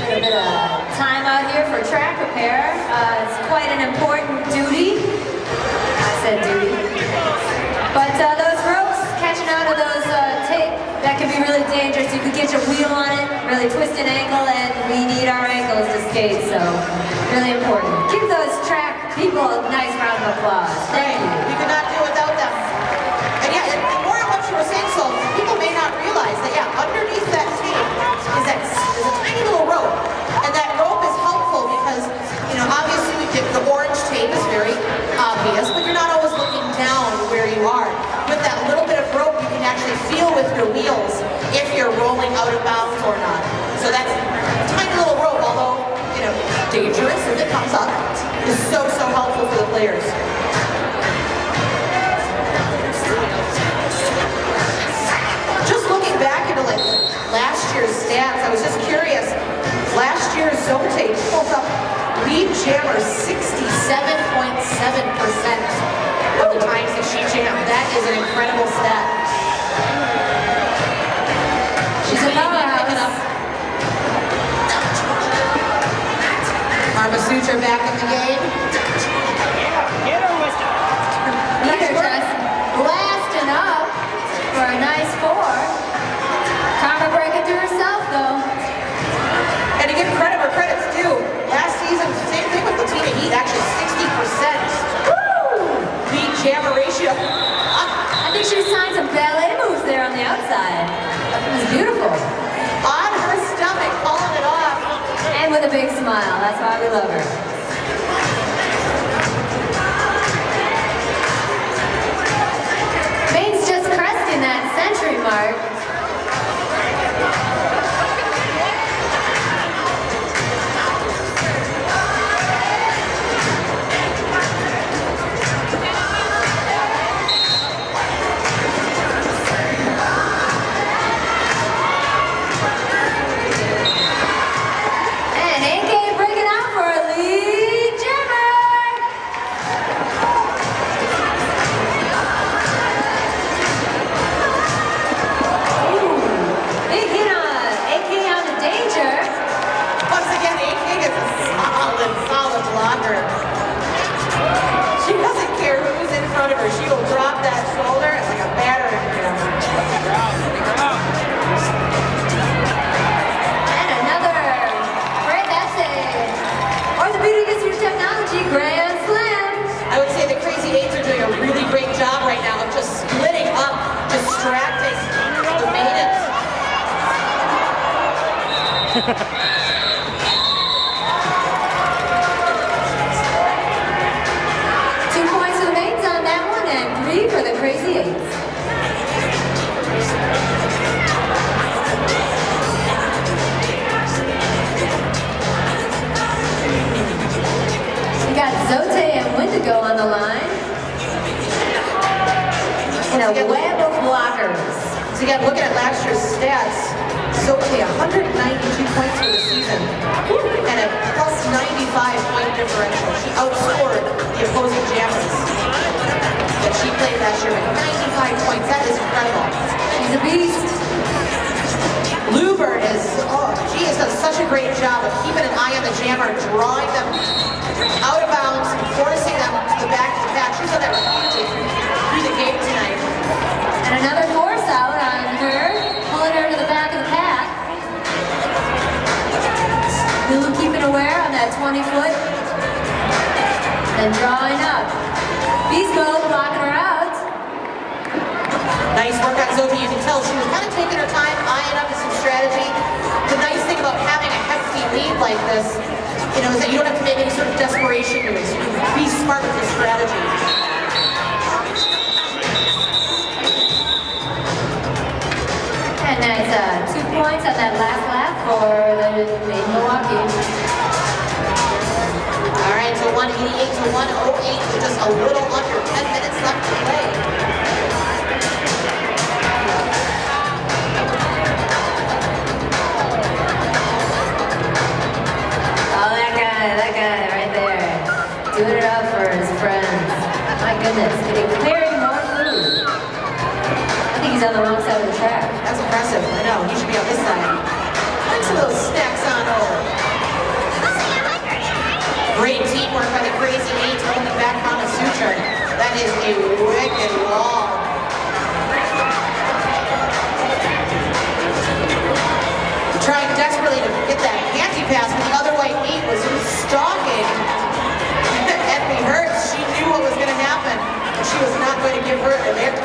A bit of time out here for track repair. It's quite an important duty. I said duty. But those ropes, catching out of those tape, that can be really dangerous. You could get your wheel on it, really twist an ankle, and we need our ankles to skate, so really important. Give those track people a nice round of applause. Thank you. We could not do without them. And yeah, and more on what you were saying, so people may not realize that, yeah, underneath that tape is a tiny little rope. And that rope is helpful because, obviously the orange tape is very obvious, but you're not always looking down where you are. With that little bit of rope, you can actually feel with your wheels if you're rolling out of bounds or not. So that's a tiny little rope, although, dangerous if it comes up, is so helpful for the players. Just looking back into last year's stats, I was just curious. Last year's Zote pulled up lead jammer 67.7% of the times that she jammed. That is an incredible stat. She's a powerhouse. Karma Suture back in the game. Get her, Wisdom. Neither just blasting up for a nice 4. Karma breaking through herself, though. And to give credit where credit's due, last season, same thing with Latina Heat, actually 60% lead jammer ratio. I think she was trying some ballet moves there on the outside. It was beautiful. On her stomach, pulling it off. And with a big smile. That's why we love her. Maine's just cresting that century mark. And AK breaking out for a lead jammer. Big hit on AK on the danger. Once again, AK is a solid blocker. She doesn't care who's in front of her. She will drop that shoulder like a battering ram. And another great, that's a orthopedic assisted technology grand slam. I would say the Crazy Eights are doing a really great job right now of just splitting up, distracting the Maidens. 2 points for the Maidens on that one and 3 for the Crazy Eights. We got Zote and Wendigo on the line. And a web of blockers. So again, looking at last year's stats, Zote 192 points for the season and a plus 95 point differential. She outscored the opposing jammers that she played last year with 95 points. That is incredible. She's a beast. Bluebird she has done such a great job of keeping an eye on the jammer, drawing them out of bounds, forcing them to the back of the pack. She's done that repeatedly through the game tonight. And another force out on her, pulling her to the back of the pack. Lulu keeping aware on that 20-foot. And drawing up. Beast Mode blocking her out. Nice work on Zoe. You can tell she was kind of taking her time, eyeing up some strategy. The nice thing about having a hefty lead like this, is that you don't have to make any sort of desperation moves. You can be smart with your strategy. And that's 2 points on that last lap for the Milwaukee. All right, so 188 to 108 with just a little under 10 minutes left to play. Oh, that guy right there. Doing it up for his friends. My goodness, clearing more food. I think he's on the wrong side of the track. That's impressive. I know. He should be on this side. Bring some of those snacks on over. Great teamwork by the Crazy Eights holding back on a suture. That is a wicked wall. Trying desperately to get that panty pass, but the other white meat was stalking Emily Hurts. She knew what was going to happen, and she was not going to give her a lick.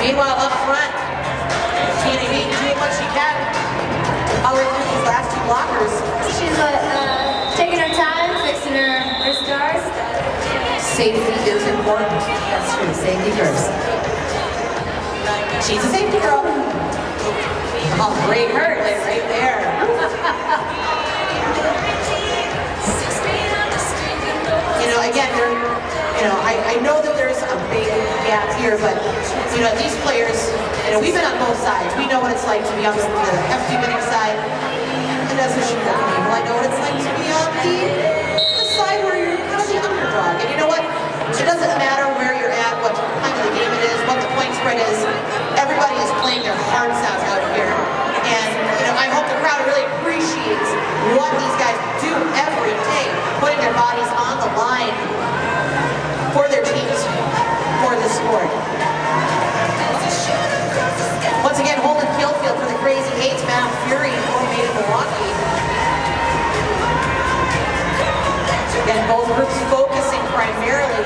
Meanwhile, up front, Tina Heat doing what she can. Power through these last two blockers. She's taking her time, fixing her scars. Safety is important. That's true, safety first. She's a safety girl. Oh, great hurt right there. Again, I know that there's a big gap here, but these players, we've been on both sides. We know what it's like to be on the hefty winning side. And as a shooter, I know what it's like to be on the side where you're kind of the underdog. And you know what? It doesn't matter where you're at, what time of the game it is, what the point spread is. Everybody is playing their hearts out here. And I hope the crowd really appreciates what these guys do every day, putting their bodies on the line for their teams, for the sport. Once again, holding kill field for the Crazy Eights, Mount Fury for Maiden Milwaukee. Again, both groups focusing primarily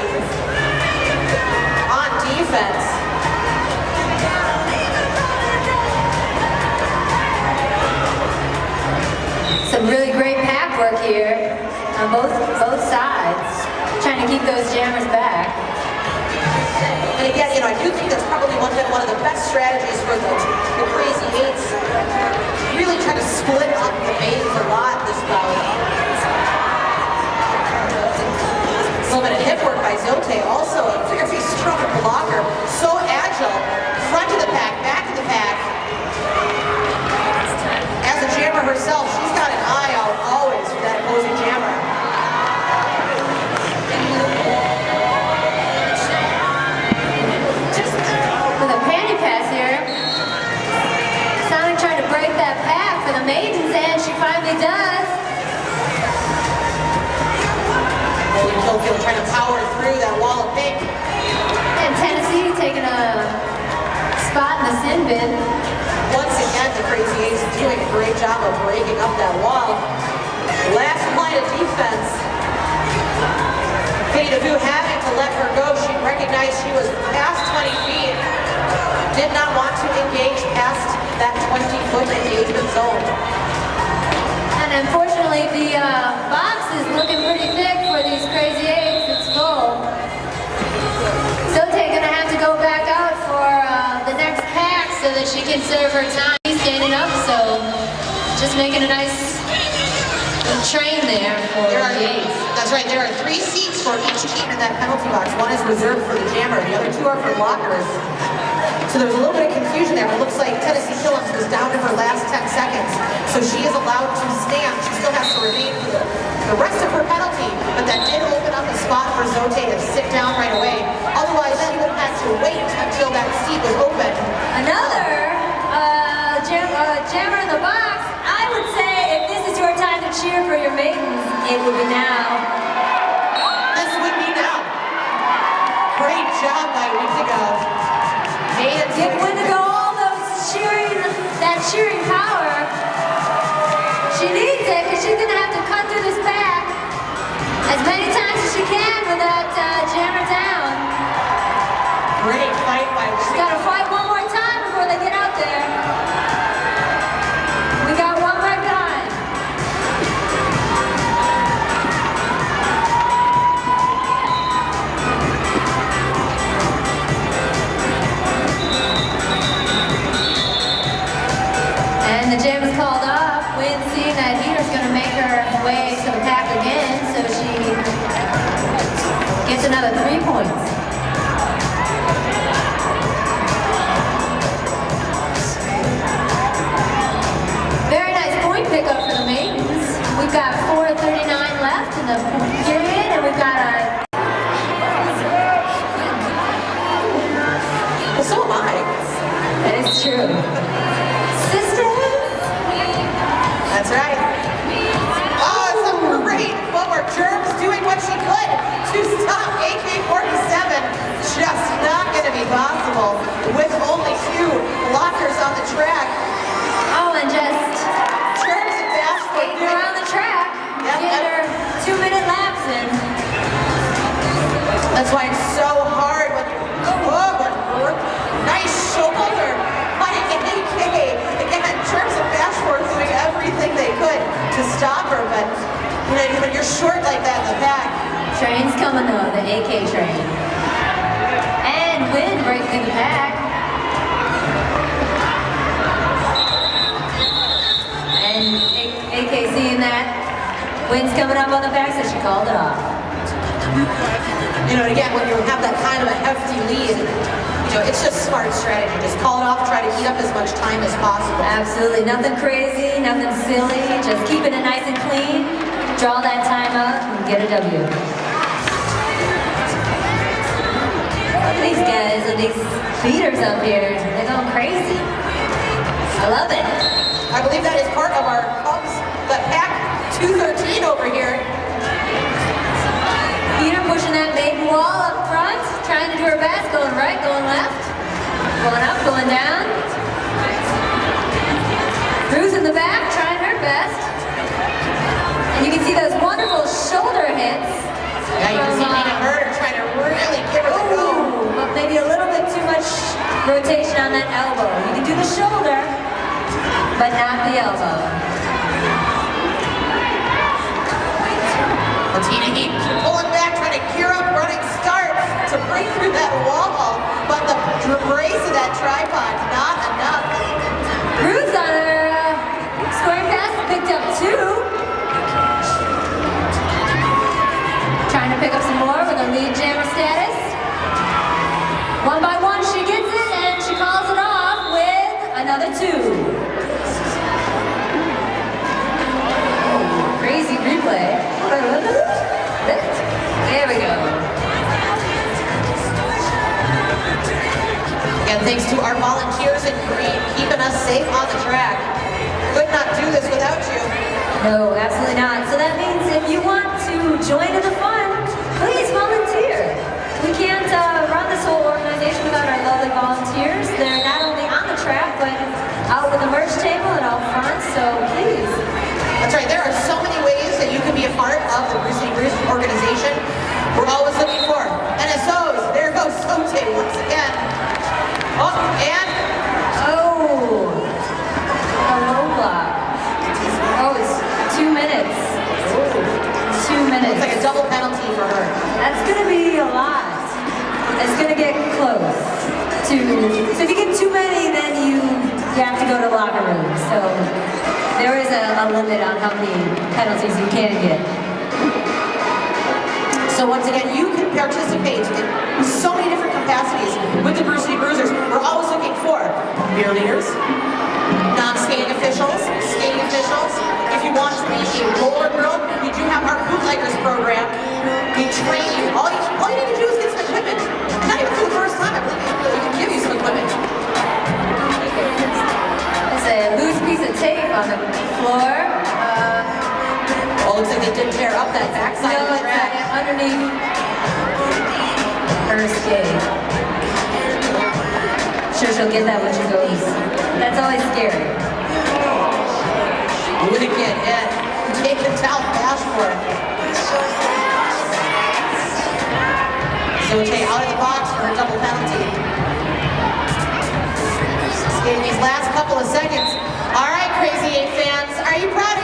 on defense. on both sides, trying to keep those jammers back. And again, I do think that's probably one of the best strategies for the Crazy Eights. Really trying to split up the Maidens a lot this bout. A little bit of hip work by Zote, also a very strong blocker, so agile, front of the pack, back of the pack. As a jammer herself, she's got an eye out always for that opposing jammer. With a panty pass here, Sonic trying to break that pack for the Maidens, and she finally does. Killfield trying to power through that wall of pink. And Tennessee taking a spot in the sin bin. Once again, the Crazy Eights doing a great job of breaking up that wall. Last line of defense. Katie DeVue having to let her go. She recognized she was past 20 feet. Did not want to engage past that 20-foot engagement zone. And unfortunately, the box is looking pretty thick for these Crazy Eights. It's full. Zote gonna have to go back out for the next pack so that she can serve her time. He's standing up, so just making a nice train there for the Eights. That's right, there are 3 seats for each team in that penalty box. One is reserved for the jammer, the other 2 are for blockers. So there's a little bit of confusion there. It looks like Tennessee Killings was down to her last 10 seconds. So she is allowed to stand. She still has to remain for the rest of her penalty, but that did open up a spot for Zote to sit down right away. Otherwise, she would have had to wait until that seat was open. Another jammer in the box. I would say if this is your time to cheer for your Maidens, it would be now. This would be now. Great job by Windigo. Give Windigo all those that cheering power. She needs it because she's going to have to cut through this pack as many times as she can with that jammer down. Great fight by Windigo. She's got to fight one more time before they get out there. We got one right behind. And the jam is called off. Wynn seeing that heater's going to make her way to the pack again, so she gets another 3 points. Very nice point pickup for the Maidens. We've got 4:39 left in the period, and we've got a... Well, so am I. That is true. That's right. Oh, it's a great footwork. Germs doing what she could to stop AK-47. Just not going to be possible with only 2 blockers on the track. Oh, and just Germs and Bashford skating around the track, getting her 2-minute laps in. That's why it's so hard when you nice shoulder by AK. Again, Germs and Bashford doing everything they could to stop her, but when you're short like that in the back. Train's coming though, the AK train. And Wynn breaking the pack. And AK seeing that Wynn's coming up on the back, so she called it off. And again, when you have that kind of a hefty lead, it's just smart strategy. Just call it off, try to eat up as much time as possible. Absolutely, nothing crazy, nothing silly, just keeping it nice and clean, draw that time out, and get a W. Look at these guys and these beaters up here, they're going crazy. I love it. I believe that is part of our Cubs, the pack 213 over here. Peter pushing that Maiden wall up front, trying to do her best, going right, going left, going up, going down. Cruz in the back, trying her best. And you can see those wonderful shoulder hits. Yeah, you can see Maiden Murder trying to really give her the go. But maybe a little bit too much rotation on that elbow. You can do the shoulder, but not the elbow. break through that wall, but the brace of that tripod, not enough. Ruth on her square pass picked up 2. Trying to pick up some more with a lead jammer status. 1 by 1 she gets it and she calls it off with another 2. Crazy replay. There we go. And thanks to our volunteers in green keeping us safe on the track. Could not do this without you. No, absolutely not. So that means if you want to join in the fun, please volunteer. We can't run this whole organization without our lovely volunteers. They're not only on the track, but out with the merch table and out front, so please. That's right, there are so many ways that you can be a part of the Bruce Lee Bruce organization. We're always looking for NSOs. There goes Sote once again. Oh, and a low block. Oh, it's 2 minutes. 2 minutes. it's like a double penalty for her. That's gonna be a lot. It's gonna get close to. So if you get too many, then you have to go to the locker room. So there is a limit on how many penalties you can get. So once again, you can participate in so many different capacities with the Bruce Lee Bruisers. We're always looking for beer leaders, non-skating officials, skating officials. If you want to be a roller girl, we do have our bootleggers program. We train you. All you need to do is get some equipment. Not even for the first time, I believe we can give you some equipment. There's a loose piece of tape on the floor. Well, looks like they did tear up that backside of the track. Underneath her skate. Sure, she'll get that when she goes. That's always scary. Wicked hit. Take the towel pass for it. Sote out of the box for a double penalty. Skating these last couple of seconds. All right, Crazy 8 fans, are you proud